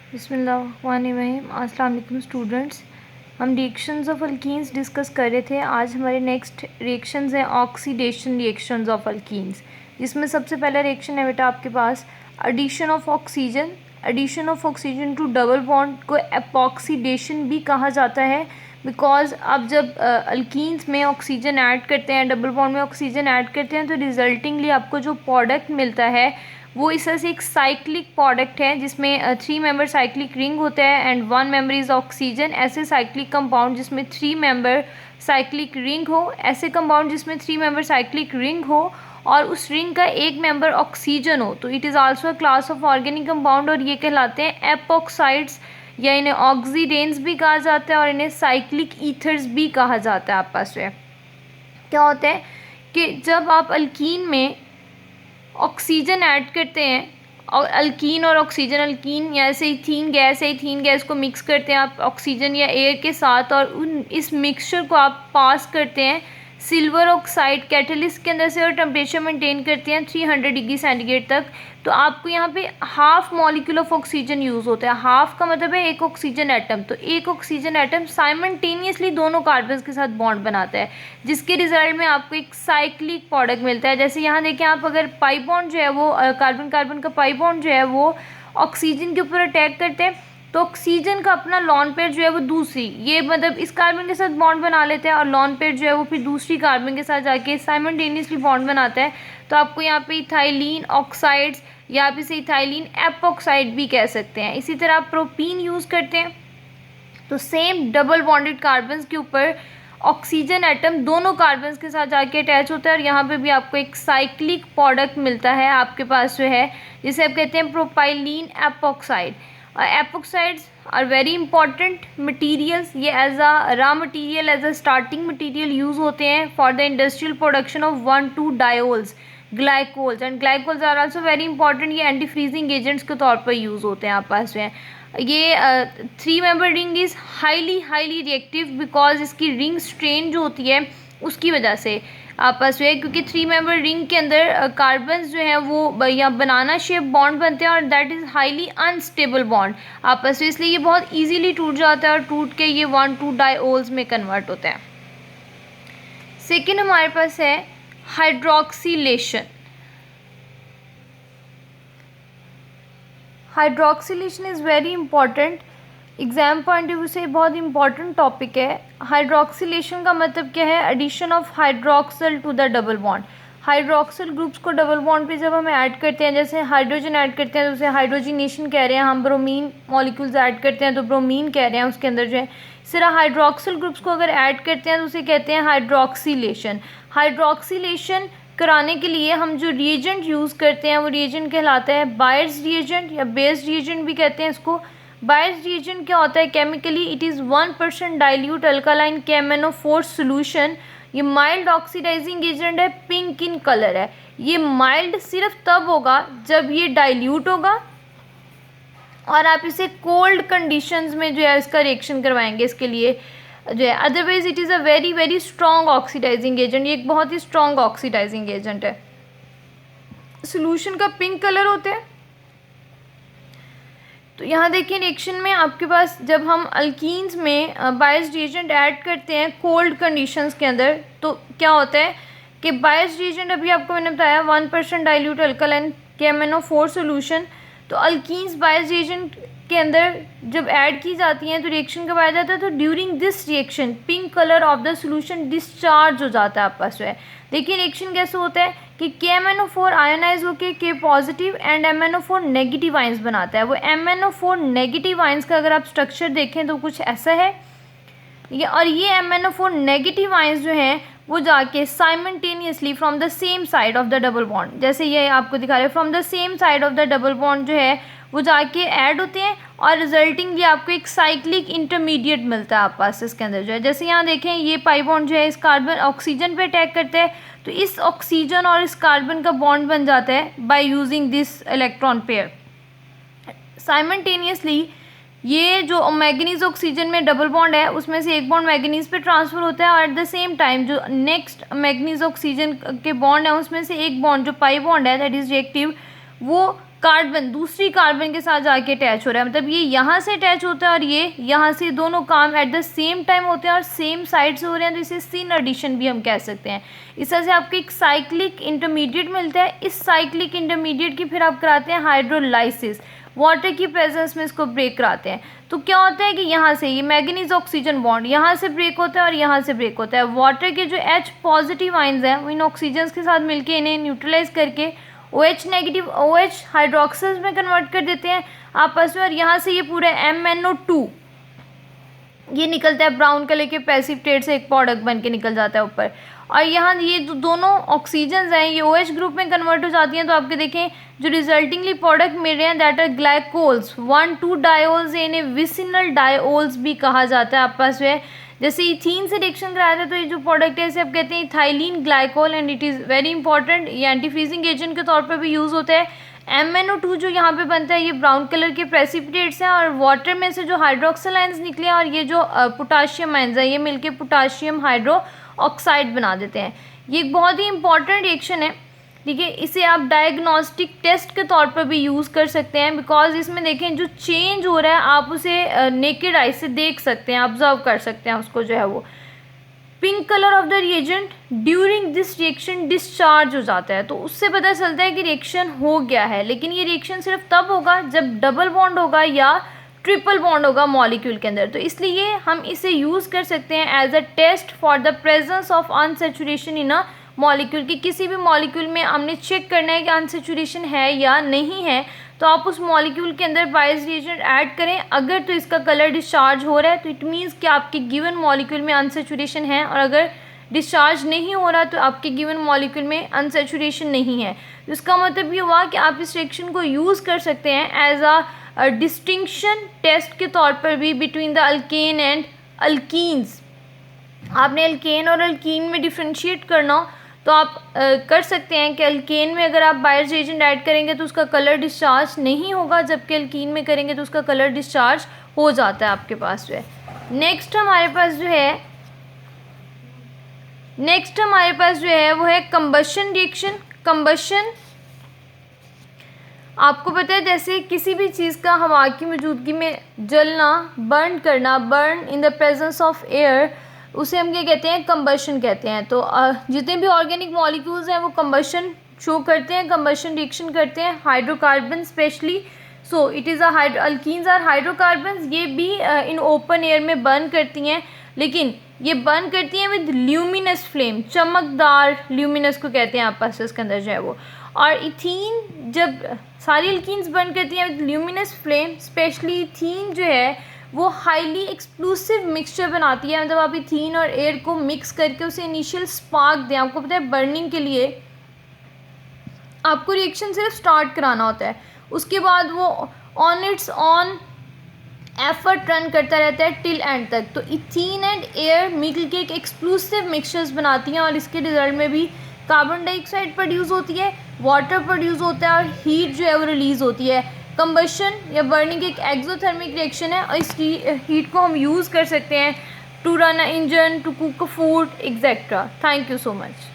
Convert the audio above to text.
बिस्मिल्लाहिर्रहमानिर्रहीम। अस्सलाम वालेकुम स्टूडेंट्स। हम रिएक्शंस ऑफ अल्कीन्स डिस्कस कर रहे थे। आज हमारे नेक्स्ट रिएक्शंस हैं ऑक्सीडेशन रिएक्शंस ऑफ अल्कीन्स, जिसमें सबसे पहला रिएक्शन है बेटा आपके पास addition of oxygen. Addition of oxygen to double bond को एपॉक्सीडेशन भी कहा जाता है, बिकॉज आप जब अल्कीन्स में ऑक्सीजन ऐड करते हैं, डबल बॉन्ड में ऑक्सीजन ऐड करते हैं, तो रिजल्टिंगली आपको जो प्रोडक्ट मिलता है वो इस तरह से एक साइक्लिक प्रोडक्ट है, जिसमें 3 मेंबर साइक्लिक रिंग होता है एंड 1 मेंबर इज़ ऑक्सीजन। ऐसे साइक्लिक कंपाउंड जिसमें 3 मेंबर साइक्लिक रिंग हो, ऐसे कंपाउंड जिसमें 3 मेंबर साइक्लिक रिंग हो और उस रिंग का एक मेंबर ऑक्सीजन हो, तो it is also a class of organic compound और ये कहलाते हैं एपॉक्साइड्स, या इन्हें ऑक्सीडेंस भी कहा जाता है और इन्हें साइक्लिक ईथर्स भी कहा जाता है। आपस में क्या होता है कि जब आप अल्कीन में ऑक्सीजन ऐड करते हैं और अल्कीन और ऑक्सीजन, अल्कीन या ऐसे इथीन गैस है, इथीन गैस को मिक्स करते हैं आप ऑक्सीजन या एयर के साथ, और इस मिक्सचर को आप पास करते हैं सिल्वर ऑक्साइड कैटलिस्ट के अंदर से और टेम्परेचर मेंटेन करते हैं 300 डिग्री सेंटीग्रेड तक, तो आपको यहाँ पे half molecule of oxygen use होता है। हाफ का मतलब है एक ऑक्सीजन एटम, तो एक ऑक्सीजन एटम साइमल्टेनियसली दोनों कार्बन के साथ बॉन्ड बनाता है, जिसके रिजल्ट में आपको एक साइक्लिक प्रोडक्ट मिलता है। जैसे यहाँ देखें आप, अगर पाई बॉन्ड जो है वो कार्बन कार्बन का पाई बॉन्ड जो है वो ऑक्सीजन के ऊपर अटैक करते हैं, तो ऑक्सीजन का अपना लॉन पेयर जो है वो दूसरी, ये मतलब इस कार्बन के साथ बॉन्ड बना लेते हैं और लॉन पेयर जो है वो फिर दूसरी कार्बन के साथ जाके साइमल्टेनियसली बॉन्ड बनाता है। तो आपको यहाँ पे इथाइलिन ऑक्साइड्स या आप इसे इथाइलिन एपॉक्साइड भी कह सकते हैं। इसी तरह आप प्रोपीन यूज़ करते हैं, तो सेम डबल बॉन्डेड कार्बन के ऊपर ऑक्सीजन एटम दोनों कार्बन के साथ जाके अटैच होता है और यहाँ पे भी आपको एक साइक्लिक प्रोडक्ट मिलता है आपके पास जो है, जिसे आप कहते हैं propylene epoxide. Epoxides are very important materials, ये as a raw material, as a starting material use होते हैं for the industrial production of 1,2 diols glycols, and glycols are also very important. ये एंटी फ्रीजिंग एजेंट्स के तौर पर use होते हैं आप पास में। ये 3 member ring is highly reactive because इसकी रिंग स्ट्रेन जो होती है उसकी वजह से आपस में, क्योंकि 3 मेंबर रिंग के अंदर कार्बन जो हैं वो या बनाना शेप बॉन्ड बनते हैं और that is highly unstable bond आपस में, इसलिए ये बहुत ईजीली टूट जाता है और टूट के ये 1,2 डायोल्स में कन्वर्ट होते हैं। सेकेंड हमारे पास है hydroxylation. Hydroxylation is very important, exam point of view से बहुत इंपॉर्टेंट टॉपिक है। हाइड्रोक्सीलेशन का मतलब क्या है? Addition of hydroxyl to the double bond. Hydroxyl groups को डबल बॉन्ड पे जब हम ऐड करते हैं, जैसे हाइड्रोजन ऐड करते हैं तो उसे हाइड्रोजिनेशन कह रहे हैं, हम ब्रोमीन मॉलिक्यूल्स ऐड करते हैं तो ब्रोमीन कह रहे हैं उसके अंदर जो है। इस तरह हाइड्रोक्सल ग्रुप्स को अगर ऐड करते हैं तो उसे कहते हैं हाइड्रोक्सीलेशन। हाइड्रोक्सीलेशन कराने के लिए हम जो रिएजेंट यूज़ करते हैं वो रिएजेंट कहलाता है बायर्स रिएजेंट या बेस रिएजेंट भी कहते हैं इसको। बायर्स रिएजेंट क्या होता है? Chemically it is 1% dilute alkaline KMnO4 solution. ये माइल्ड ऑक्सीडाइजिंग एजेंट है, पिंक इन कलर है। ये माइल्ड सिर्फ तब होगा जब ये डाइल्यूट होगा और आप इसे कोल्ड कंडीशंस में जो है इसका रिएक्शन करवाएंगे इसके लिए जो है, otherwise it is a very strong oxidizing agent. ये एक बहुत ही स्ट्रॉन्ग ऑक्सीडाइजिंग एजेंट है। सोल्यूशन का पिंक कलर होता है। तो यहाँ देखिए रिएक्शन में आपके पास जब हम अल्कीन्स में बायर्स रिएजेंट ऐड करते हैं कोल्ड कंडीशंस के अंदर, तो क्या होता है कि बायर्स रिएजेंट अभी आपको मैंने बताया 1% डाइल्यूट अल्कालाइन KMnO4 सोल्यूशन। तो अल्कीन्स बायर्स रिएजेंट के अंदर जब ऐड की जाती हैं तो रिएक्शन कब आया जाता है? तो during this reaction pink colour of the solution discharge हो जाता है आपस में। देखिए रिएक्शन कैसे होता है कि KMnO4 आयोनाइज होकर K positive and MnO4 negative ions बनाता है। वो MnO4 नेगेटिव आइंस का अगर आप स्ट्रक्चर देखें तो कुछ ऐसा है, और ये MnO4 नेगेटिव आइंस जो हैं वो जाके simultaneously from the same side of the double bond, जैसे ये आपको दिखा रहे हैं, from the same side of the double bond जो है वो जाके ऐड होते हैं और रिजल्टिंगली आपको एक साइक्लिक इंटरमीडिएट मिलता है आप पास इसके अंदर जो है। जैसे यहाँ देखें ये पाई बॉन्ड जो है इस कार्बन ऑक्सीजन पे अटैक करता है, तो इस ऑक्सीजन और इस कार्बन का बॉन्ड बन जाता है by using this electron pair. Simultaneously ये जो मैंगनीज ऑक्सीजन में डबल बॉन्ड है उसमें से एक बॉन्ड मैंगनीज पे ट्रांसफ़र होता है और एट द सेम टाइम जो नेक्स्ट मैंगनीज ऑक्सीजन के बॉन्ड है उसमें से एक बॉन्ड जो पाई बॉन्ड है दैट इज़ रिएक्टिव, वो कार्बन दूसरी कार्बन के साथ जाके अटैच हो रहा है, मतलब ये यहाँ से अटैच होता है और ये यहाँ से, दोनों काम एट द सेम टाइम होते हैं और सेम साइड से हो रहे हैं, तो इसे सिन एडिशन भी हम कह सकते हैं। इस तरह से आपको एक साइक्लिक इंटरमीडिएट मिलता है। इस साइक्लिक इंटरमीडिएट की फिर आप कराते हैं हाइड्रोलाइसिस, वाटर की प्रेजेंस में इसको ब्रेक कराते हैं। तो क्या होता है कि यहाँ से ये मैंगनीज ऑक्सीजन बॉन्ड यहाँ से ब्रेक होता है और यहाँ से ब्रेक होता है। वाटर के जो H पॉजिटिव आइंस हैं वो इन ऑक्सीजन के साथ मिलके इन्हें न्यूट्रलाइज करके OH नेगेटिव OH हाइड्रोक्साइड में कन्वर्ट कर देते हैं आपस में, और यहाँ से ये पूरा MnO2 ये निकलता है ब्राउन कलर के प्रेसिपिटेट से, एक प्रोडक्ट बन के निकल जाता है ऊपर। और यहाँ ये जो दोनों ऑक्सीजन हैं ये OH ग्रुप में कन्वर्ट हो जाती हैं। तो आपके देखें जो रिजल्टिंगली प्रोडक्ट मिल रहे हैं दैट आर ग्लाइकोल्स, 1,2 डायोल्स, इन्हें विसिनल डायोल्स भी कहा जाता है आपस में। जैसे इथीन से रिएक्शन कराया था तो ये जो प्रोडक्ट है इसे आप कहते हैं ethylene glycol, and it is very important, ये एंटी फ्रीजिंग एजेंट के तौर पर भी यूज़ होता है। MnO2 जो यहाँ पे बनता है ये ब्राउन कलर के प्रेसिपिटेट्स हैं, और वाटर में से जो हाइड्रोक्सिल आयंस निकले हैं और ये जो पोटाशियम आयंस है ये मिलके पोटाशियम हाइड्रो ऑक्साइड बना देते हैं। ये एक बहुत ही इंपॉर्टेंट रिएक्शन है, ठीक है। इसे आप डायग्नोस्टिक टेस्ट के तौर पर भी यूज़ कर सकते हैं, बिकॉज इसमें देखें जो चेंज हो रहा है आप उसे नेकेड आई से देख सकते हैं, ऑब्जर्व कर सकते हैं उसको, जो है वो pink colour of the reagent during this reaction discharge हो जाता है, तो उससे पता चलता है कि रिएक्शन हो गया है। लेकिन ये रिएक्शन सिर्फ तब होगा जब डबल बॉन्ड होगा या ट्रिपल बॉन्ड होगा मॉलिक्यूल के अंदर, तो इसलिए हम इसे यूज़ कर सकते हैं as a test for the presence of unsaturation in a molecule, कि किसी भी मॉलिक्यूल में हमने चेक करना है कि अनसैचुरेशन है या नहीं है, तो आप उस मॉलिक्यूल के अंदर बायस रिएजेंट ऐड करें। अगर तो इसका कलर डिस्चार्ज हो रहा है तो इट मीन्स कि आपके गिवन मॉलिक्यूल में अनसैचुरेशन है, और अगर डिस्चार्ज नहीं हो रहा तो आपके गिवन मॉलिक्यूल में अनसैचुरेशन नहीं है। तो इसका मतलब ये हुआ कि आप इस रिएक्शन को यूज़ कर सकते हैं एज अ डिस्टिंक्शन टेस्ट के तौर पर भी between the alkane and alkenes. आपने अल्केन और अल्कीन में डिफ्रेंशिएट करना हो तो आप कर सकते हैं कि अल्केन में अगर आप बायस रिएजेंट ऐड करेंगे तो उसका कलर डिस्चार्ज नहीं होगा, जबकि अल्कीन में करेंगे तो उसका कलर डिस्चार्ज हो जाता है आपके पास जो है। नेक्स्ट हमारे पास जो है वो है कंबशन रिएक्शन। कंबशन आपको पता है जैसे किसी भी चीज़ का हवा की मौजूदगी में जलना, बर्न करना, burn in the presence of air, उसे हम क्या कहते हैं, कंबशन कहते हैं। तो जितने भी ऑर्गेनिक मॉलिक्यूल्स हैं वो कंबशन शो करते हैं, कंबशन रिएक्शन करते हैं, hydrocarbon specially. So it is alkenes are hydrocarbons, ये भी इन ओपन एयर में बर्न करती हैं, लेकिन ये बर्न करती हैं विद ल्यूमिनस फ्लेम, चमकदार, ल्यूमिनस को कहते हैं आपस इसके अंदर जो है वो। और इथीन, जब सारी अल्कीन्स बर्न करती हैं with luminous flame, specially ethene जो है वो हाईली एक्सप्लोसिव मिक्सचर बनाती है, मतलब आप इथीन और एयर को मिक्स करके उसे इनिशियल स्पार्क दें। आपको पता है बर्निंग के लिए आपको रिएक्शन सिर्फ स्टार्ट कराना होता है, उसके बाद वो on it's on effort run करता रहता है टिल एंड तक। तो इथीन एंड एयर मिल के एक एक्सप्लोसिव मिक्सचर्स बनाती हैं, और इसके रिजल्ट में भी कार्बन डाइऑक्साइड प्रोड्यूस होती है, वाटर प्रोड्यूस होता है, और हीट जो है वो रिलीज़ होती है। कंबशन या बर्निंग एक एक्सोथर्मिक रिएक्शन है, और इस हीट को हम यूज़ कर सकते हैं to run a engine, to cook a food, etcetera. Thank you so much.